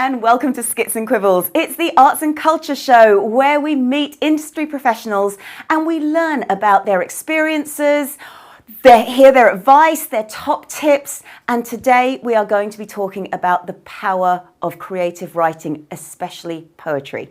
and welcome to Skits and Quibbles. It's the arts and culture show where we meet industry professionals and we learn about their experiences, hear their advice, their top tips, and today we are going to be talking about the power of creative writing, especially poetry.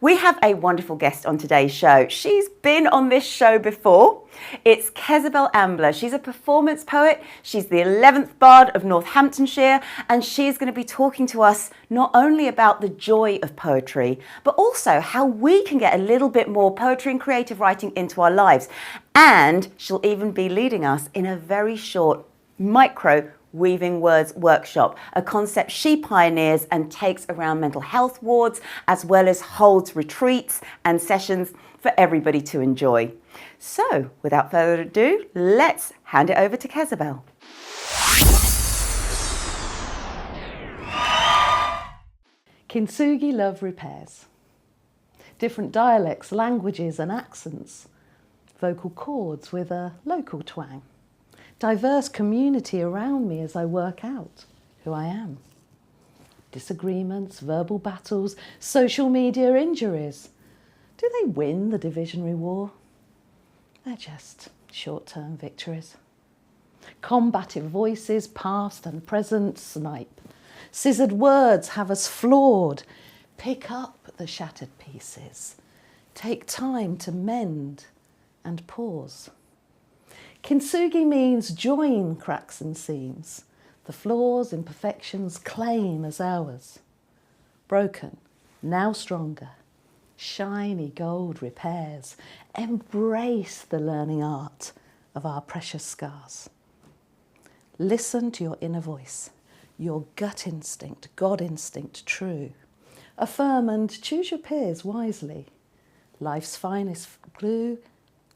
We have a wonderful guest on today's show. She's been on this show before. It's Kezzabelle Ambler. She's a performance poet. She's the 11th Bard of Northamptonshire, and she's going to be talking to us not only about the joy of poetry, but also how we can get a little bit more poetry and creative writing into our lives. And she'll even be leading us in a very short micro Weaving Words workshop, a concept she pioneers and takes around mental health wards, as well as holds retreats and sessions for everybody to enjoy. So, without further ado, let's hand it over to Kezzabelle. Kintsugi love repairs. Different dialects, languages and accents. Vocal chords with a local twang. Diverse community around me as I work out who I am. Disagreements, verbal battles, social media injuries. Do they win the divisionary war? They're just short-term victories. Combative voices, past and present, snipe. Scissored words have us flawed. Pick up the shattered pieces. Take time to mend and pause. Kintsugi means join cracks and seams. The flaws, imperfections claim as ours. Broken, now stronger. Shiny gold repairs. Embrace the learning art of our precious scars. Listen to your inner voice, your gut instinct, God instinct true. Affirm and choose your peers wisely. Life's finest glue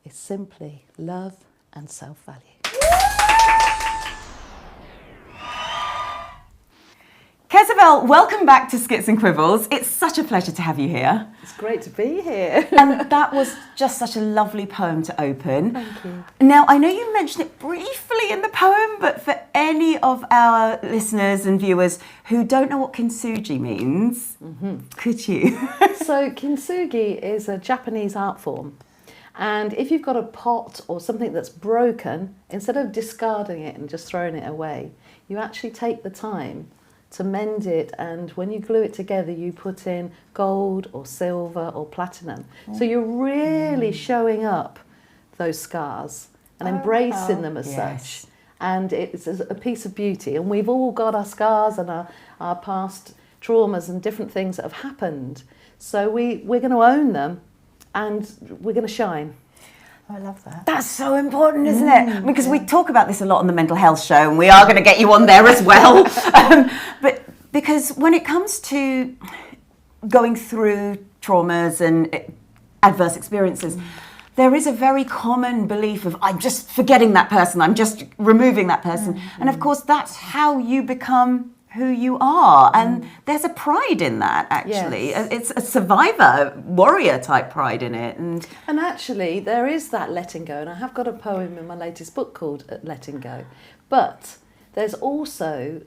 is simply love and self-value. Kezzabelle, welcome back to Skits and Quibbles. It's such a pleasure to have you here. It's great to be here. And that was just such a lovely poem to open. Thank you. Now, I know you mentioned it briefly in the poem, but for any of our listeners and viewers who don't know what kintsugi means, could you? So kintsugi is a Japanese art form. And if you've got a pot or something that's broken, instead of discarding it and just throwing it away, you actually take the time to mend it, and when you glue it together you put in gold or silver or platinum. So you're really showing up those scars and embracing them as such. And it's a piece of beauty, and we've all got our scars and our past traumas and different things that have happened. So we're going to own them and we're going to shine. I love that. That's so important, isn't it? Because we talk about this a lot on the mental health show, and we are going to get you on there as well. But because when it comes to going through traumas and adverse experiences, there is a very common belief of, I'm just forgetting that person, I'm just removing that person. And of course, that's how you become who you are, and there's a pride in that, actually. Yes. It's a survivor, warrior type pride in it. And actually there is that letting go, and I have got a poem in my latest book called Letting Go. But there's also,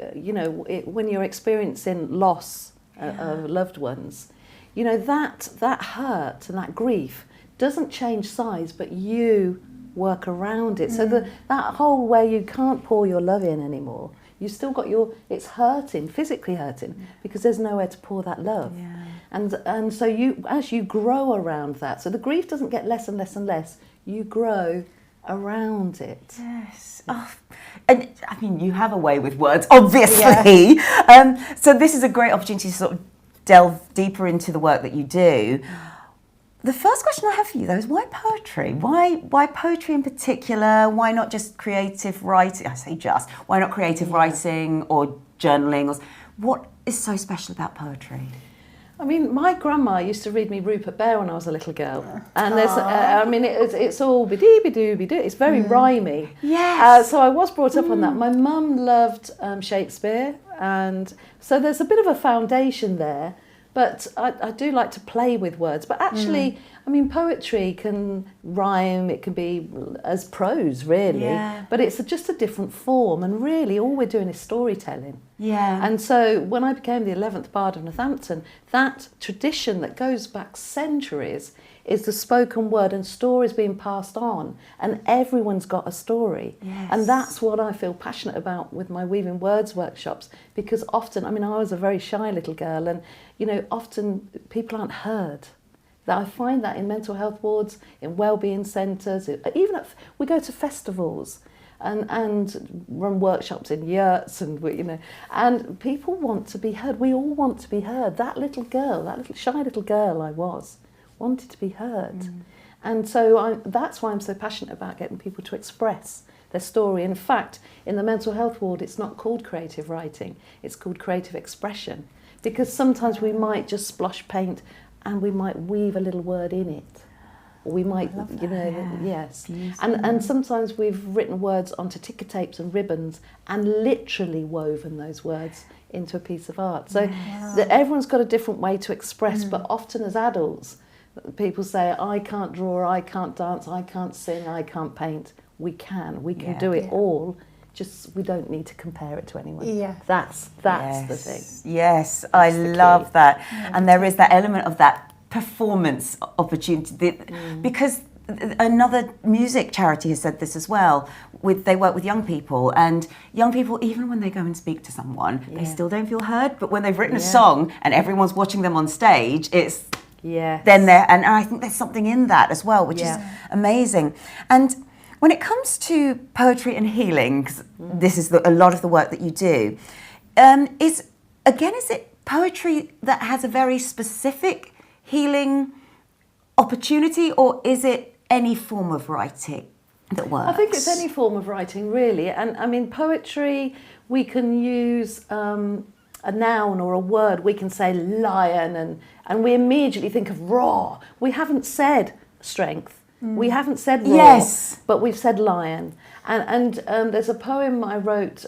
when you're experiencing loss of loved ones, that hurt and that grief doesn't change size, but you work around it. So that hole where you can't pour your love in anymore, you still got it's hurting, physically hurting, because there's nowhere to pour that love. And so as you grow around that, so the grief doesn't get less and less and less, you grow around it. Yes. Oh, and I mean, you have a way with words, obviously. Yeah. So this is a great opportunity to sort of delve deeper into the work that you do. The first question I have for you, though, is why poetry? Why poetry in particular? Why not just creative writing? I say just. Why not creative writing or journaling? What is so special about poetry? I mean, my grandma used to read me Rupert Bear when I was a little girl. And there's, it's all bidoo-bidoo-bidoo. It's very rhymey. Yes. So I was brought up on that. My mum loved Shakespeare. And so there's a bit of a foundation there. But I do like to play with words. But actually, I mean, poetry can rhyme, it can be as prose, really, but it's just a different form, and really all we're doing is storytelling. Yeah. And so when I became the 11th Bard of Northampton, that tradition that goes back centuries is the spoken word and stories being passed on, and everyone's got a story. Yes. And that's what I feel passionate about with my Weaving Words workshops, because often, I mean, I was a very shy little girl, and, you know, often people aren't heard. That I find that in mental health wards, in wellbeing centres, even we go to festivals and run workshops in yurts, and you know, and people want to be heard. We all want to be heard. That little girl, that little shy little girl I was, wanted to be heard. And so that's why I'm so passionate about getting people to express their story. In fact, in the mental health ward, it's not called creative writing, it's called creative expression, because sometimes we might just splosh paint and we might weave a little word in it. Or we might, you know, yes. And sometimes we've written words onto ticker tapes and ribbons and literally woven those words into a piece of art. So everyone's got a different way to express, but often as adults, people say, I can't draw, I can't dance, I can't sing, I can't paint. We can do it all. Just we don't need to compare it to anyone. Yeah, that's the thing. Yes, I love that. And there is that element of that performance opportunity, because another music charity has said this as well. They work with young people, and young people, even when they go and speak to someone, they still don't feel heard. But when they've written a song and everyone's watching them on stage, it's then there. And I think there's something in that as well, which is amazing. And when it comes to poetry and healing, 'cause this is a lot of the work that you do, is it poetry that has a very specific healing opportunity, or is it any form of writing that works? I think it's any form of writing, really. And I mean, poetry, we can use a noun or a word. We can say lion, and we immediately think of raw. We haven't said strength. We haven't said raw, but we've said lion. And there's a poem I wrote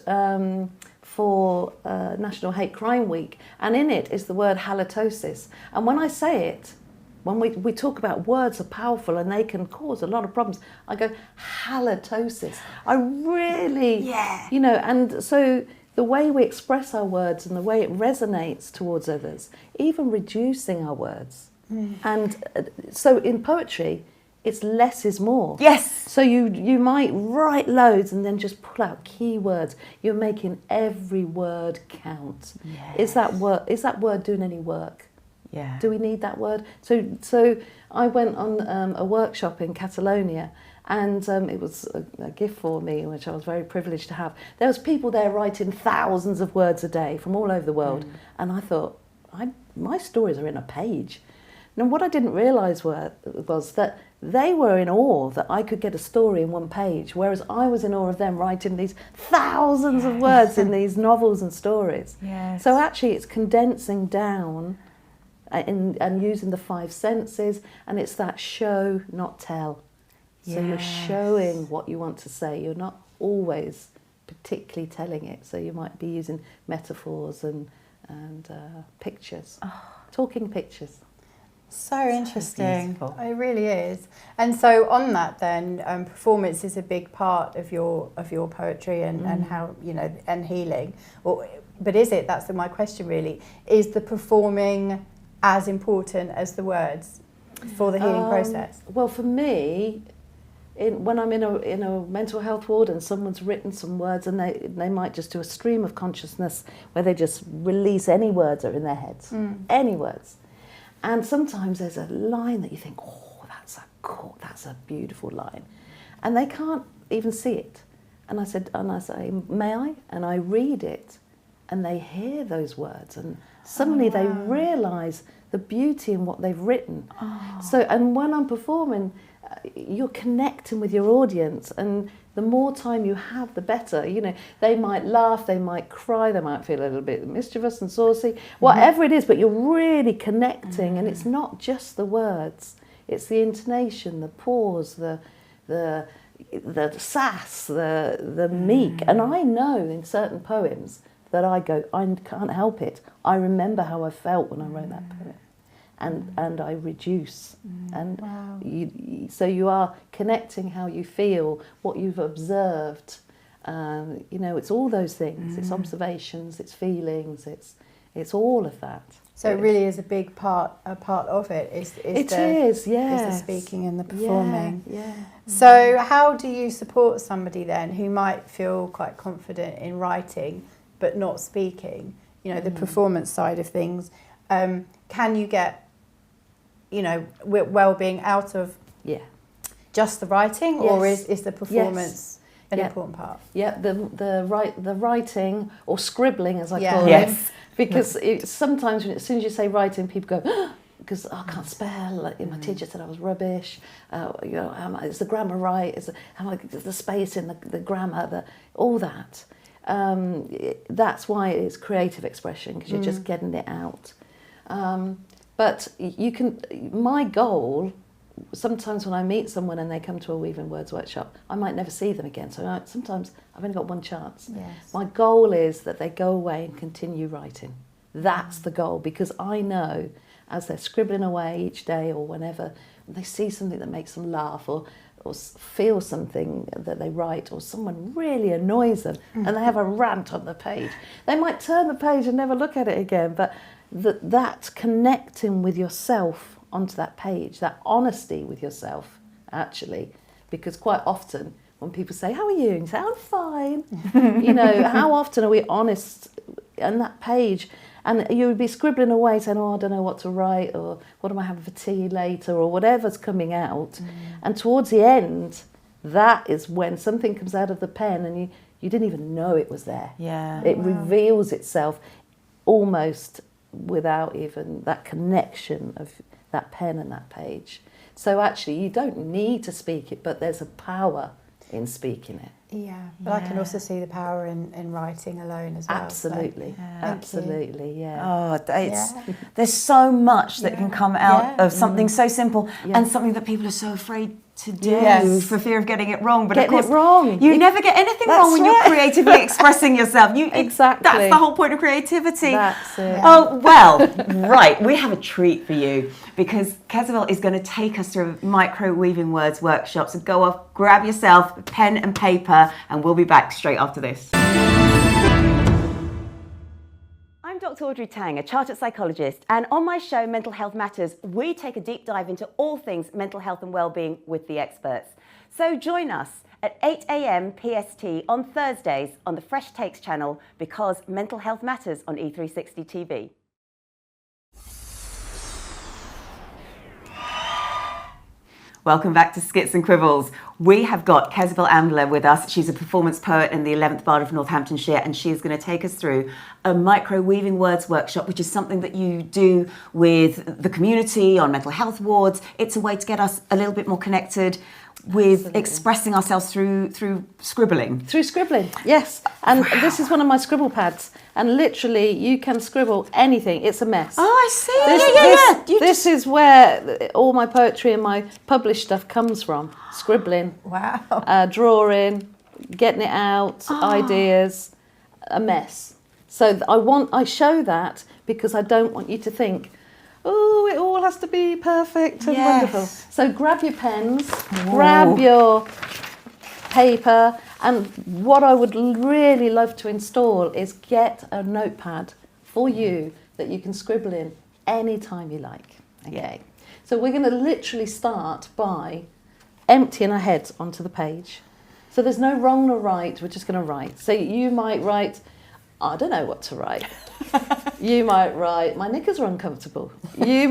for National Hate Crime Week, and in it is the word halitosis. And when I say it, when we talk about words are powerful and they can cause a lot of problems, I go, halitosis. I really, you know, and so the way we express our words and the way it resonates towards others, even reducing our words. And so in poetry, it's less is more. Yes. So you might write loads and then just pull out key words. You're making every word count. Yes. Is that word doing any work? Yeah. Do we need that word? So I went on a workshop in Catalonia, and it was a gift for me, which I was very privileged to have. There was people there writing thousands of words a day from all over the world, and I thought, my stories are in a page. And what I didn't realise was that they were in awe that I could get a story in one page, whereas I was in awe of them writing these thousands of words in these novels and stories. Yes. So actually it's condensing down and using the five senses, and it's that show, not tell. So you're showing what you want to say. You're not always particularly telling it. So you might be using metaphors and pictures, talking pictures. So interesting. It really is. And so on that then, performance is a big part of your poetry and how, you know, and healing. But is it, that's my question really, is the performing as important as the words for the healing process? Well, for me, when I'm in a mental health ward and someone's written some words, and they might just do a stream of consciousness where they just release any words that are in their heads, any words. And sometimes there's a line that you think, oh, that's a beautiful line. And they can't even see it. And I say, may I? And I read it, and they hear those words, and suddenly they realise the beauty in what they've written. So, and when I'm performing, you're connecting with your audience, and the more time you have, the better. You know, they might laugh, they might cry, they might feel a little bit mischievous and saucy, whatever it is, but you're really connecting, and it's not just the words, it's the intonation, the pause, the sass, the meek. And I know in certain poems that I go, I can't help it. I remember how I felt when I wrote that poem. and I reduce. And Wow. so you are connecting how you feel, what you've observed. You know, it's all those things. It's observations, it's feelings, it's all of that. So it really is a big part of it. Is the speaking and the performing. Yeah. So how do you support somebody then who might feel quite confident in writing but not speaking? You know, the performance side of things. Can you get, you know, well-being out of just the writing, or is the performance an important part? Yeah, the writing, or scribbling as I call it, because sometimes as soon as you say writing, people go, because I can't spell. Like, my teacher said I was rubbish. You know, is the grammar right? Is the space in the grammar? All that. That's why it's creative expression, because you're just getting it out. But you can. My goal. Sometimes when I meet someone and they come to a Weaving Words workshop, I might never see them again. So sometimes I've only got one chance. Yes. My goal is that they go away and continue writing. That's the goal, because I know as they're scribbling away each day or whenever, they see something that makes them laugh or feel something that they write, or someone really annoys them and they have a rant on the page. They might turn the page and never look at it again, but that connecting with yourself onto that page, that honesty with yourself, actually, because quite often when people say, how are you? And you say, I'm fine. You know, how often are we honest on that page? And you would be scribbling away saying, oh, I don't know what to write, or what am I having for tea later, or whatever's coming out. And towards the end, that is when something comes out of the pen and you didn't even know it was there. Yeah. It reveals itself almost without even that connection of that pen and that page. So actually you don't need to speak it, but there's a power in speaking it. Yeah, but I can also see the power in writing alone as well. Absolutely, so. absolutely, yeah. Oh, there's so much that can come out of something so simple and something that people are so afraid to do for fear of getting it wrong. But getting of course, it wrong. You never get anything wrong when you're creatively expressing yourself. Exactly. That's the whole point of creativity. That's it. Oh, well, right. We have a treat for you, because Kezzabelle is going to take us through micro Weaving Words workshop. So go off, grab yourself a pen and paper, and we'll be back straight after this. I'm Dr Audrey Tang, a chartered psychologist, and on my show Mental Health Matters, we take a deep dive into all things mental health and wellbeing with the experts. So join us at 8 a.m. PST on Thursdays on the Fresh Takes channel, because Mental Health Matters on E360 TV. Welcome back to Skits and Quibbles. We have got Kezzabelle Ambler with us. She's a performance poet in the 11th Bard of Northamptonshire, and she is going to take us through a micro Weaving Words workshop, which is something that you do with the community on mental health wards. It's a way to get us a little bit more connected with expressing ourselves through scribbling. Through scribbling, yes. And this is one of my scribble pads. And literally, you can scribble anything. It's a mess. Oh, I see. This is where all my poetry and my published stuff comes from. Scribbling. Wow. Drawing, getting it out, ideas, a mess. So I show that because I don't want you to think, oh, it all has to be perfect and wonderful. So grab your pens, grab your paper, and what I would really love to install is get a notepad for you that you can scribble in any time you like. Okay. So we're going to literally start by emptying our heads onto the page. So there's no wrong or right, we're just going to write. So you might write, I don't know what to write. You might write, my knickers are uncomfortable. You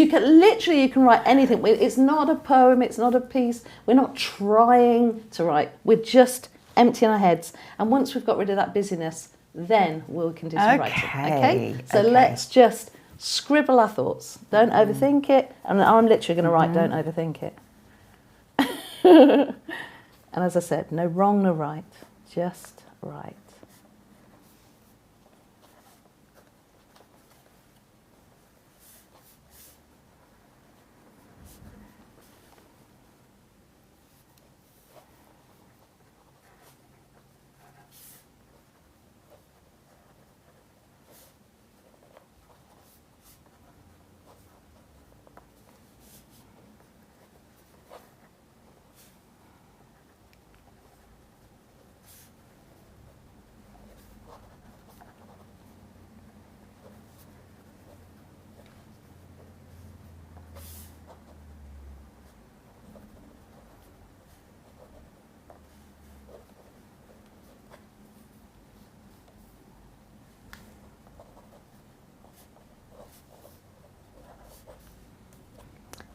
can write anything. It's not a poem, it's not a piece. We're not trying to write. We're just emptying our heads. And once we've got rid of that busyness, then we can do some writing. Okay? So let's just scribble our thoughts. Don't overthink it. And I'm literally going to write, don't overthink it. And as I said, no wrong, no right. Just right.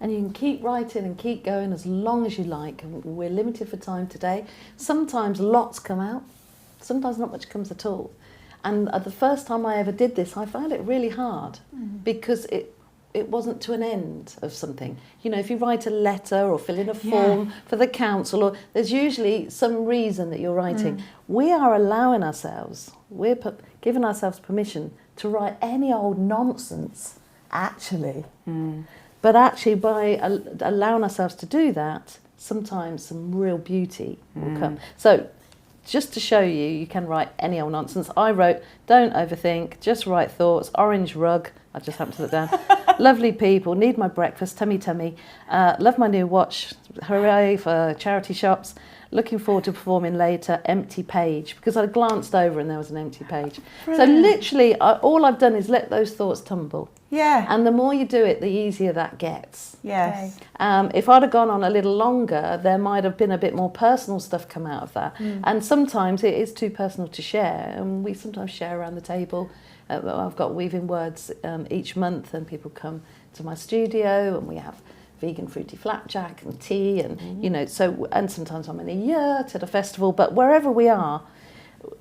And you can keep writing and keep going as long as you like. We're limited for time today. Sometimes lots come out, sometimes not much comes at all. And the first time I ever did this, I found it really hard because it wasn't to an end of something. You know, if you write a letter or fill in a form for the council, or there's usually some reason that you're writing. We are allowing ourselves, we're giving ourselves permission to write any old nonsense, actually. But actually, by allowing ourselves to do that, sometimes some real beauty will come. So, just to show you, you can write any old nonsense. I wrote, don't overthink, just write thoughts, orange rug, I just happened to look down. Lovely people, need my breakfast, tummy. Love my new watch, hooray for charity shops. Looking forward to performing later, empty page. Because I glanced over and there was an empty page. Brilliant. So literally, all I've done is let those thoughts tumble. Yeah. And the more you do it, the easier that gets. Yes. If I'd have gone on a little longer, there might have been a bit more personal stuff come out of that. And sometimes it is too personal to share. And we sometimes share around the table. I've got Weaving Words each month, and people come to my studio, and we have vegan fruity flapjack and tea, and you know, so, and sometimes I'm in a yurt at a festival, but wherever we are,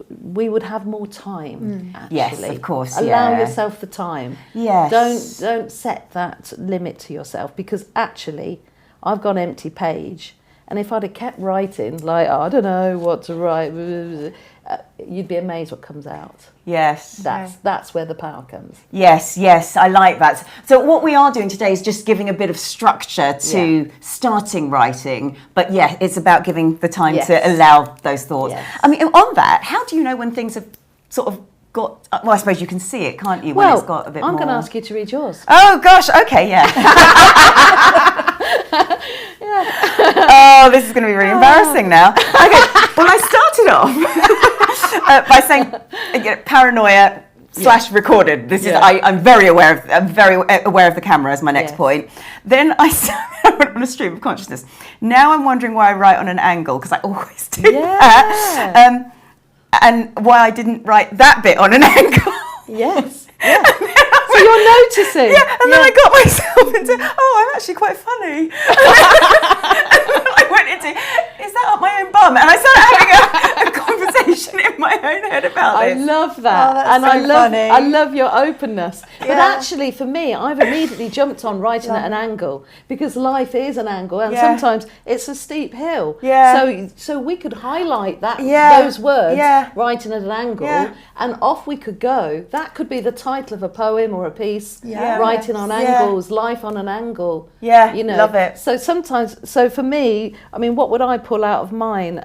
we would have more time. Actually. Yes, of course. Allow yourself the time. Yes. Don't set that limit to yourself, because actually, I've got an empty page, and if I'd have kept writing, like, I don't know what to write, you'd be amazed what comes out. Yes. That's where the power comes. Yes, I like that. So what we are doing today is just giving a bit of structure to starting writing, but it's about giving the time to allow those thoughts. Yes. I mean, on that, how do you know when things have sort of got, well, I suppose you can see it, can't you, when it's got a bit more... I'm going to ask you to read yours. Oh, gosh, okay, Oh, this is going to be really embarrassing now. Okay, well, I started off by saying paranoia / recorded. This is I'm very aware of the camera as my next point. Then I went on a stream of consciousness. Now I'm wondering why I write on an angle, because I always do that. And why I didn't write that bit on an angle. Yes. So you're noticing. And then I got myself into, I'm actually quite funny. I went into, is that up my own bum? And I started having a conversation in my own head about this. I love that. Oh, that's so funny. I love your openness. But actually, for me, I've immediately jumped on writing at an angle, because life is an angle, and sometimes it's a steep hill. So we could highlight that those words, writing at an angle, and off we could go. That could be the title of a poem or a piece, writing on angles, life on an angle. You know, love it. So sometimes, so for me, I mean, what would I pull out of mine?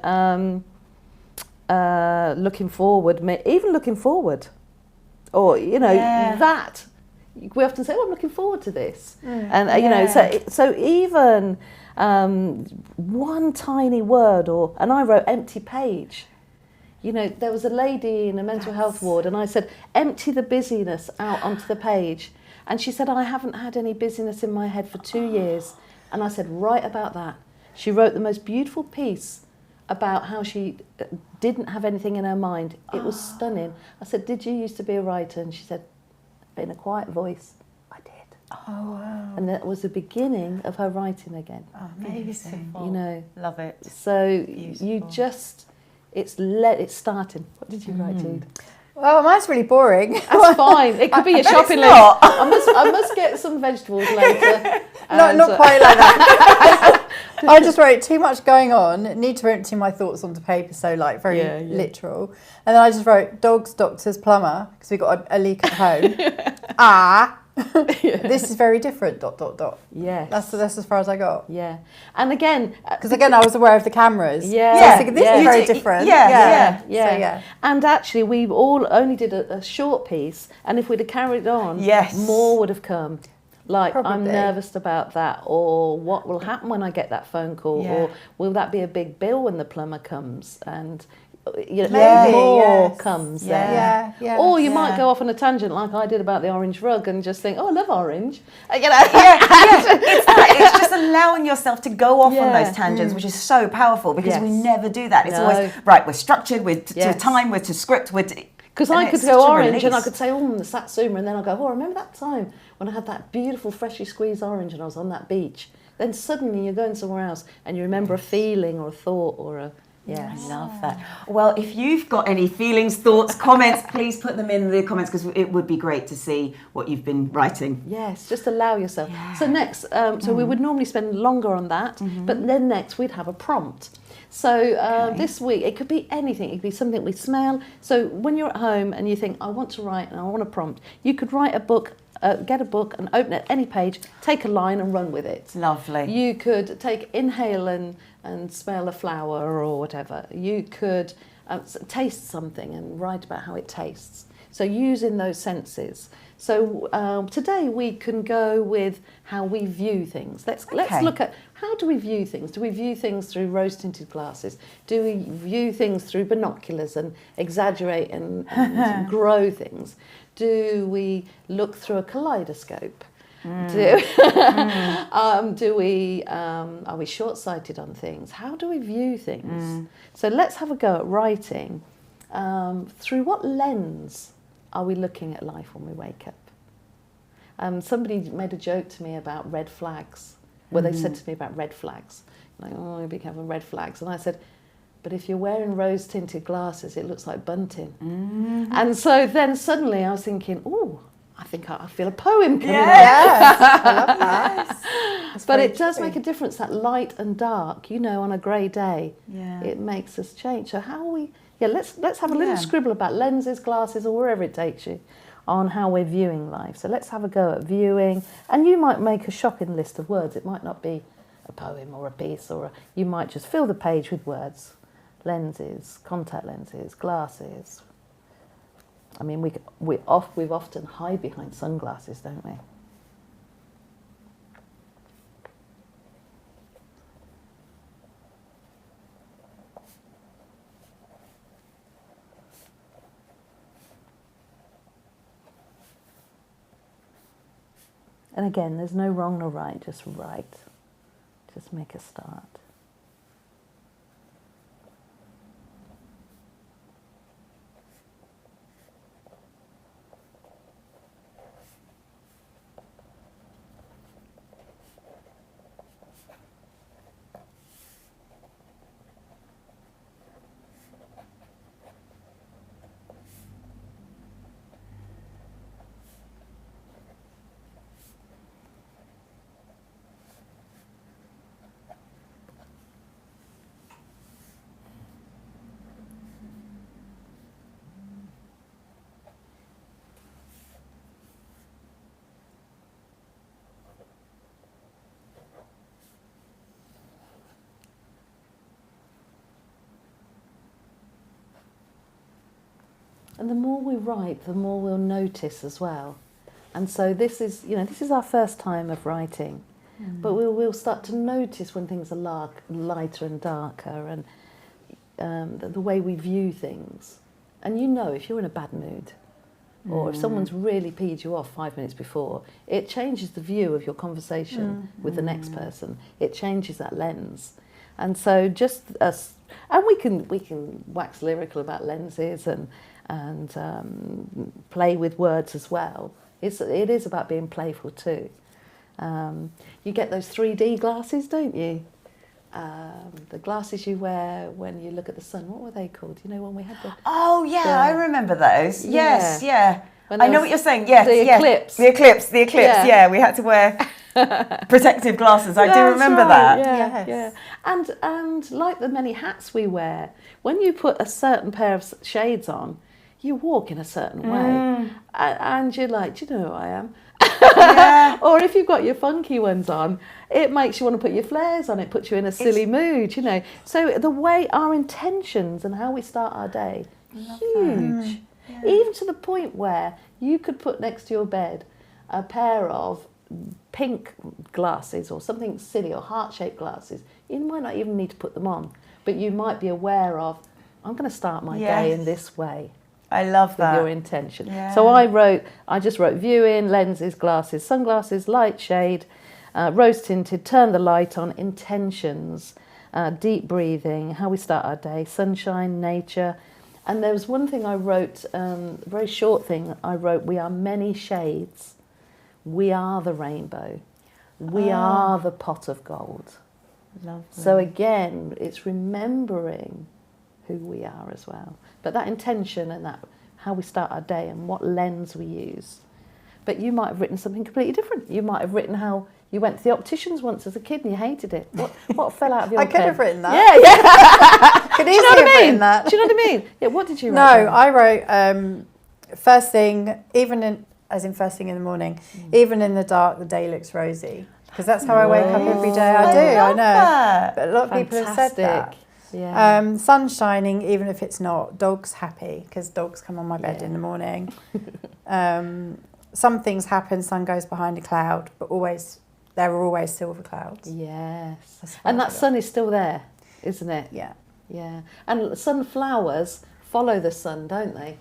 Looking forward, even looking forward, or you know, that we often say, I'm looking forward to this, and you know, so even one tiny word, and I wrote empty page. You know, there was a lady in a mental health ward, and I said, empty the busyness out onto the page. And she said, I haven't had any busyness in my head for 2 years. And I said, write about that. She wrote the most beautiful piece about how she didn't have anything in her mind. It was stunning. I said, did you used to be a writer? And she said, in a quiet voice, I did. Oh, wow. And that was the beginning of her writing again. Oh, amazing. You know. Love it. So you just... It's starting. What did you write, Jude? Well, mine's really boring. That's fine. It could be a shopping list. I must get some vegetables later. Not quite like that. I just wrote too much going on. Need to empty my thoughts onto paper, so like very literal. And then I just wrote dogs, doctors, plumber, because we got a leak at home. This is very different. ... Yes. That's as far as I got. Yeah. And again, because again, I was aware of the cameras. So this is very different. So, and actually, we all only did a short piece, and if we'd have carried on, more would have come. Like, probably. I'm nervous about that, or what will happen when I get that phone call, or will that be a big bill when the plumber comes? And you know, more comes there. Or you might go off on a tangent like I did about the orange rug and just think, I love orange. You know? It's just allowing yourself to go off on those tangents, which is so powerful, because we never do that. It's always, right, we're structured, we're to time, we're to script, we're to Because I could go orange and I could say, oh, the Satsuma, and then I'll go, oh, remember that time when I had that beautiful freshly squeezed orange and I was on that beach? Then suddenly you're going somewhere else and you remember a feeling or a thought or a... Yeah, I love that. Well, if you've got any feelings, thoughts, comments, please put them in the comments, because it would be great to see what you've been writing. Yes, just allow yourself. Yeah. So next, we would normally spend longer on that, but then next we'd have a prompt. So this week, it could be anything. It could be something we smell. So when you're at home and you think, I want to write and I want a prompt, you could write a book, get a book and open it any page, take a line and run with it. Lovely. You could inhale and smell a flower or whatever. You could taste something and write about how it tastes. So using those senses. So today we can go with how we view things. Let's look at, how do we view things? Do we view things through rose-tinted glasses? Do we view things through binoculars and exaggerate and grow things? Do we look through a kaleidoscope? Are we short-sighted on things? How do we view things? So let's have a go at writing. Through what lens are we looking at life when we wake up? Somebody made a joke to me about red flags, where they said to me about red flags. Like, oh, be careful, red flags. And I said, but if you're wearing rose-tinted glasses, it looks like bunting. And so then suddenly I was thinking, oh, I think I feel a poem coming out. Yes, I love that. But it does make a difference, that light and dark, on a grey day. Yeah. It makes us change. So how are we... Yeah, let's have a little scribble about lenses, glasses, or wherever it takes you, on how we're viewing life. So let's have a go at viewing. And you might make a shopping list of words. It might not be a poem or a piece, you might just fill the page with words. Lenses, contact lenses, glasses. I mean, we've often hide behind sunglasses, don't we? And again, there's no wrong nor right, just right. Just make a start. And the more we write, the more we'll notice as well. And so this is our first time of writing, but we'll start to notice when things are lighter and darker, and the way we view things. And if you're in a bad mood, or if someone's really peed you off 5 minutes before, it changes the view of your conversation with the next person. It changes that lens. And so and we can wax lyrical about lenses and play with words as well. It is about being playful too. You get those 3D glasses, don't you? The glasses you wear when you look at the sun. What were they called? When we had the... Oh, yeah, I remember those. Yes, yeah. I know what you're saying. Yes, eclipse. The eclipse. Yeah, we had to wear protective glasses. I do remember that. Yeah, yes. And like the many hats we wear, when you put a certain pair of shades on, you walk in a certain way, and you're like, do you know who I am? Yeah. Or if you've got your funky ones on, it makes you want to put your flares on. It puts you in a silly mood, So the way our intentions and how we start our day, huge. Yeah. Even to the point where you could put next to your bed a pair of pink glasses or something silly, or heart-shaped glasses. You might not even need to put them on, but you might be aware of, I'm going to start my day in this way. I love that. With your intention. Yeah. So I just wrote viewing, lenses, glasses, sunglasses, light shade, rose tinted, turn the light on, intentions, deep breathing, how we start our day, sunshine, nature, And there was one thing I wrote, a very short thing I wrote, we are many shades, we are the rainbow, we are the pot of gold. Lovely. So again, it's remembering who we are as well. But that intention and that how we start our day and what lens we use. But you might have written something completely different. You might have written how you went to the opticians once as a kid and you hated it. What fell out of your I pen? could have written that. Yeah. Could easily have written that. Do you know what I mean? Yeah, what did you write? No, down? I wrote first thing, first thing in the morning, even in the dark, the day looks rosy. Because that's how I wake up every day. I know. That. But a lot of people have said that. Yeah. Sun shining, even if it's not. Dogs happy, because dogs come on my bed in the morning. Some things happen, sun goes behind a cloud, but there are always silver clouds. Yes. And that sun is still there, isn't it? Yeah. Yeah. And sunflowers follow the sun, don't they?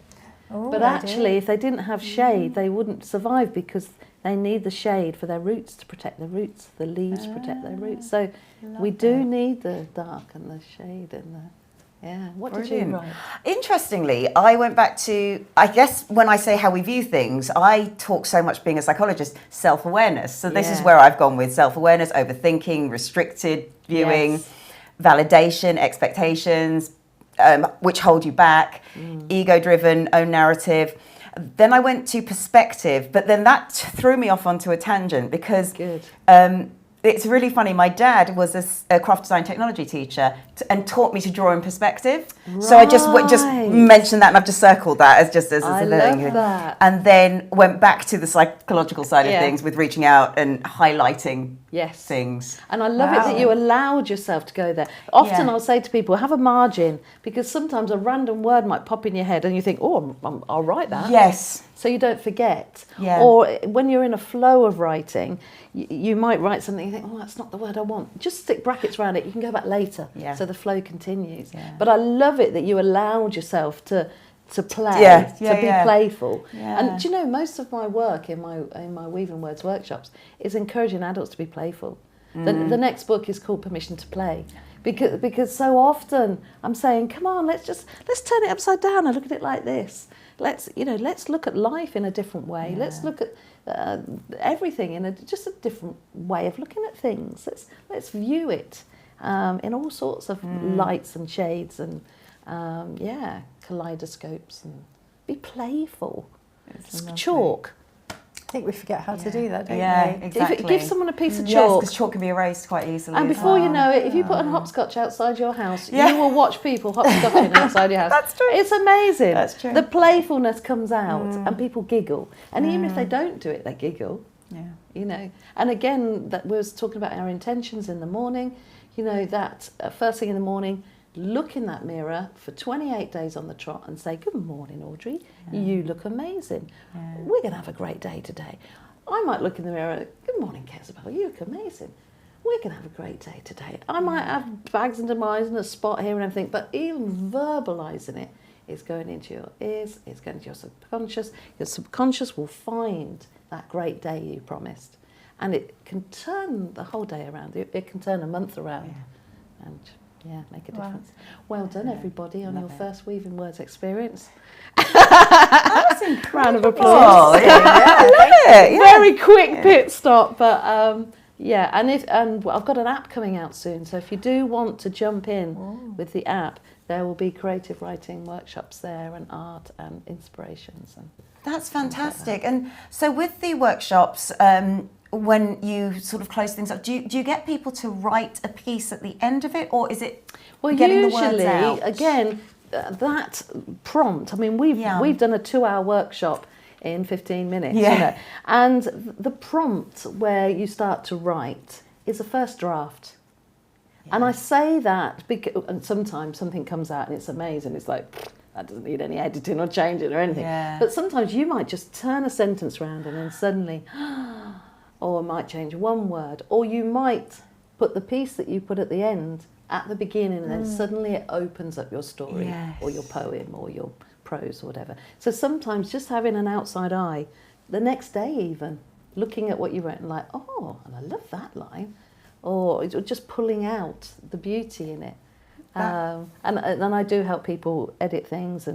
Oh, but actually, if they didn't have shade, they wouldn't survive because they need the shade for their roots to protect their roots, the leaves to protect their roots. So we do need the dark and the shade and the... Yeah, what did you write? Interestingly, I went back to, I guess when I say how we view things, I talk so much being a psychologist, self-awareness. So this is where I've gone with self-awareness, overthinking, restricted viewing, validation, expectations, which hold you back, ego-driven, own narrative. Then I went to perspective, but then that threw me off onto a tangent because it's really funny. My dad was a craft design technology teacher and taught me to draw in perspective. Right. So I just mentioned that and I've just circled that as a thing. Love that. And then went back to the psychological side of things with reaching out and highlighting things. And I love it that you allowed yourself to go there. Often I'll say to people, have a margin, because sometimes a random word might pop in your head and you think, I'll write that. Yes. So you don't forget. Yeah. Or when you're in a flow of writing, you might write something and you think, that's not the word I want. Just stick brackets around it. You can go back later. Yeah. So the flow continues. Yeah. But I love it that you allowed yourself to play, to be playful. Yeah. And do you know, most of my work in my Weaving Words workshops is encouraging adults to be playful. The next book is called Permission to Play. Because so often I'm saying, come on, let's turn it upside down and look at it like this. Let's look at life in a different way. Yeah. Let's look at everything in just a different way of looking at things. Let's view it in all sorts of lights and shades and kaleidoscopes, and be playful. Chalk. I think we forget how to do that, don't we? Yeah, exactly. Give someone a piece of chalk. Yes, because chalk can be erased quite easily. And before you know it, if you put on hopscotch outside your house, you will watch people hopscotching outside your house. That's true. It's amazing. That's true. The playfulness comes out and people giggle. And even if they don't do it, they giggle. Yeah. You know. And again, that we was talking about our intentions in the morning. You know, that first thing in the morning, look in that mirror for 28 days on the trot and say, good morning, Audrey. Yeah. You look amazing. Yeah. We're going to have a great day today. I might look in the mirror, good morning, Kezzabelle. You look amazing. We're going to have a great day today. I might have bags under my eyes and a spot here and everything, but even verbalising it is going into your ears, it's going into your subconscious. Your subconscious will find that great day you promised. And it can turn the whole day around. It can turn a month around. Yeah. And make a difference. Well done, everybody, on your first Weaving Words experience. That's incredible. Round of applause. Very quick pit stop, but and I've got an app coming out soon. So if you do want to jump in with the app, there will be creative writing workshops there and art and inspirations. And that's fantastic. And so with the workshops, when you sort of close things up, do you get people to write a piece at the end of it, or is it getting the words out? Usually, again, that prompt, I mean, we've done a 2-hour workshop in 15 minutes, you know, and the prompt where you start to write is a first draft. Yeah. And I say that because and sometimes something comes out and it's amazing. It's like, that doesn't need any editing or changing or anything. Yeah. But sometimes you might just turn a sentence around and then suddenly... or it might change one word, or you might put the piece that you put at the end at the beginning and then suddenly it opens up your story or your poem or your prose or whatever. So sometimes just having an outside eye, the next day even, looking at what you wrote and like, and I love that line, or just pulling out the beauty in it. And I do help people edit things,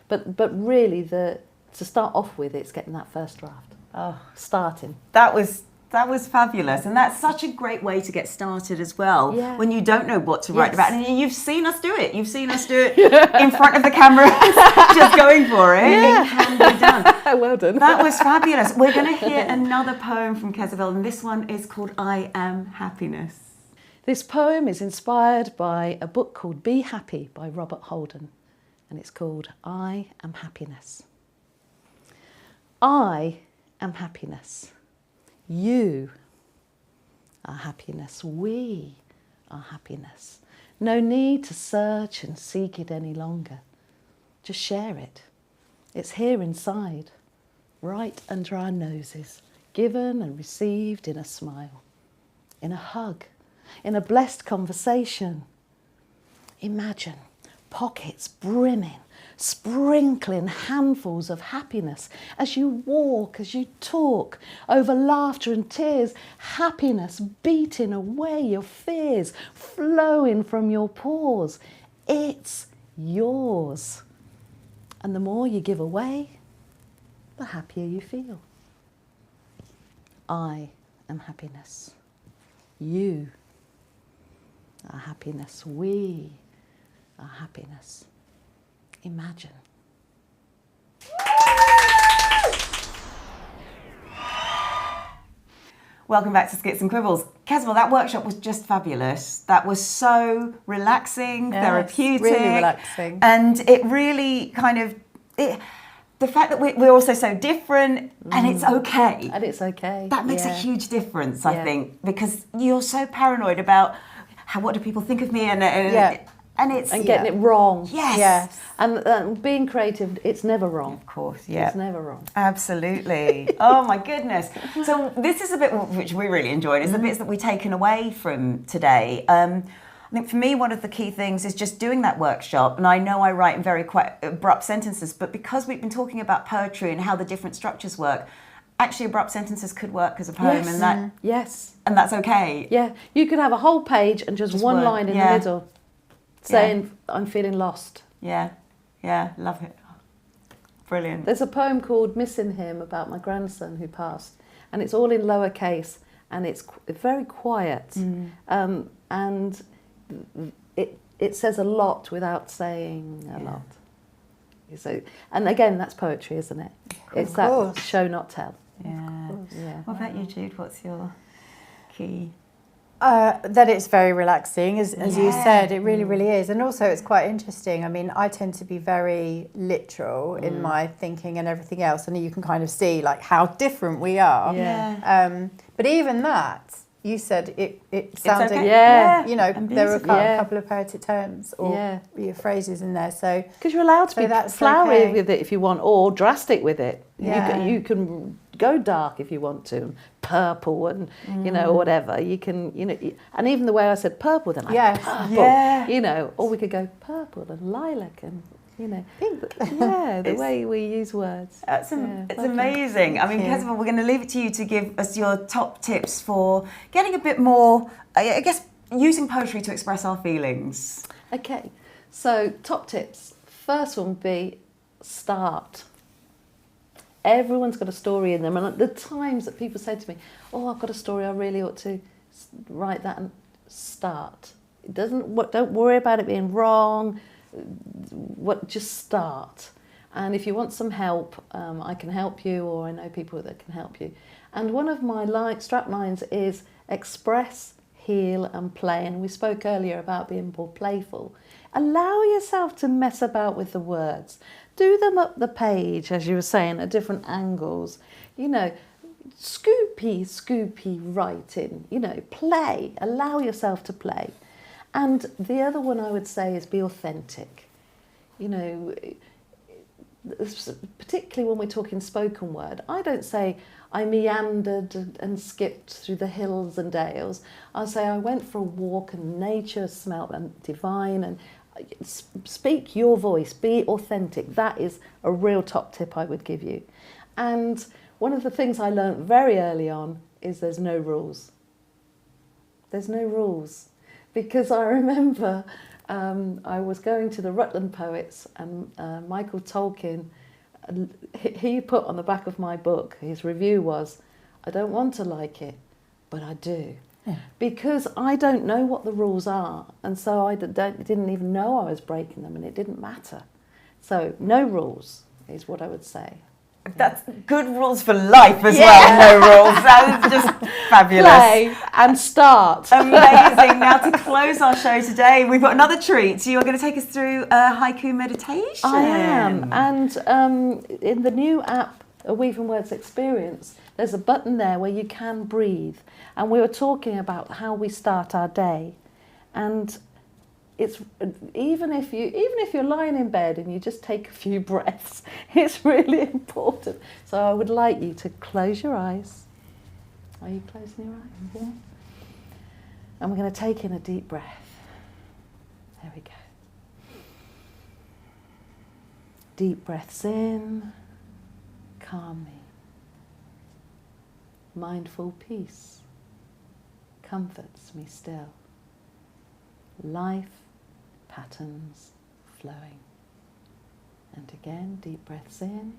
but really to start off with, it's getting that first draft. Starting. That was fabulous, and that's such a great way to get started as well. Yeah. When you don't know what to write about, and you've seen us do it. You've seen us do it in front of the camera, just going for it. Yeah. It can be done. Well done. That was fabulous. We're going to hear another poem from Kezzabelle, and this one is called "I Am Happiness." This poem is inspired by a book called Be Happy by Robert Holden, and it's called I Am Happiness. I am happiness. You are happiness. We are happiness. No need to search and seek it any longer. Just share it. It's here inside, right under our noses, given and received in a smile, in a hug, in a blessed conversation. Imagine pockets brimming, sprinkling handfuls of happiness as you walk, as you talk, over laughter and tears, happiness beating away your fears, flowing from your pores. It's yours. And the more you give away, the happier you feel. I am happiness. You are happiness. We are happiness. Imagine. Welcome back to Skits and Quibbles. Kezzabelle, that workshop was just fabulous. That was so relaxing, therapeutic. Really relaxing. And it really kind of, the fact that we're also so different and it's okay. And it's okay. That makes a huge difference, I think, because you're so paranoid about what do people think of me and getting it wrong. Yes. And being creative, it's never wrong. Of course, yeah. It's never wrong. Absolutely. Oh my goodness. So this is a bit which we really enjoyed. It's the bits that we've taken away from today. I think for me, one of the key things is just doing that workshop. And I know I write in very quite abrupt sentences, but because we've been talking about poetry and how the different structures work, actually abrupt sentences could work as a poem, and that's okay. Yeah, you could have a whole page and just one line in the middle saying, I'm feeling lost. Yeah, love it. Brilliant. There's a poem called Missing Him about my grandson who passed, and it's all in lowercase, and it's very quiet, and it says a lot without saying a lot. So, and again, that's poetry, isn't it? It's that show, not tell. Yeah. What about you, Jude? What's your key? That it's very relaxing, as you said, it really, really is. And also it's quite interesting. I mean, I tend to be very literal in my thinking and everything else, and you can kind of see like how different we are. Yeah. But even that, you said it sounded, okay. you know, there were a couple of poetic terms or your phrases in there. So because you're allowed to be flowery with it if you want, or drastic with it. Yeah. You can go dark if you want to, purple and you know, whatever. You can, you know, and even the way I said purple, then purple, you know, or we could go purple and lilac and, you know, the way we use words. It's amazing. I mean, Kezzabelle, we're going to leave it to you to give us your top tips for getting a bit more, I guess, using poetry to express our feelings. Okay, so top tips. First one would be start. Everyone's got a story in them, and at the times that people say to me, "Oh, I've got a story. I really ought to write that," and start. It doesn't. Don't worry about it being wrong. Just start. And if you want some help, I can help you, or I know people that can help you. And one of my strap lines is express, heal, and play. And we spoke earlier about being more playful. Allow yourself to mess about with the words. Do them up the page, as you were saying, at different angles. You know, scoopy writing. You know, play. Allow yourself to play. And the other one I would say is be authentic. You know, particularly when we're talking spoken word, I don't say I meandered and skipped through the hills and dales. I say I went for a walk and nature smelled divine, and speak your voice, be authentic. That is a real top tip I would give you. And one of the things I learned very early on is there's no rules. There's no rules. Because I remember I was going to the Rutland Poets, and Michael Tolkien, he put on the back of my book, his review was, I don't want to like it, but I do. Yeah. Because I don't know what the rules are, and so I didn't even know I was breaking them, and it didn't matter. So no rules is what I would say. That's good rules for life as well, no rules. That is just fabulous. Play and start. Amazing. Now to close our show today, we've got another treat. You are going to take us through a haiku meditation. I am. And in the new app, A Weaving Words Experience, there's a button there where you can breathe. And we were talking about how we start our day. And it's even if you're lying in bed and you just take a few breaths, it's really important. So I would like you to close your eyes. Are you closing your eyes? Yeah. And we're going to take in a deep breath. There we go. Deep breaths in, calm me. Mindful peace comforts me still. Life patterns flowing. And again, deep breaths in.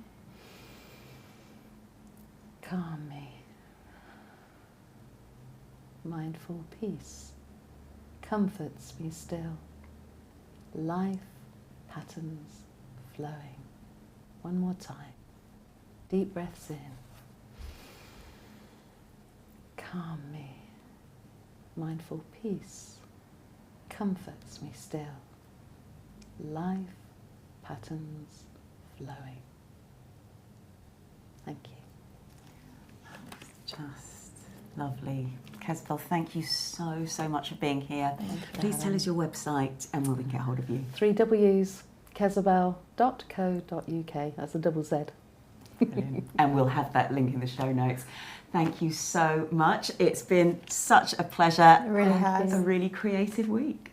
Calm me. Mindful peace comforts me still. Life patterns flowing. One more time. Deep breaths in. Calm me. Mindful peace comforts me still. Life patterns flowing. Thank you. Just lovely. Kezzabelle, thank you so much for being here. Please tell us your website and where we can get hold of you. 3 W's, kezzabelle.co.uk. That's a double Z. And we'll have that link in the show notes. Thank you so much. It's been such a pleasure. It really has. A really creative week.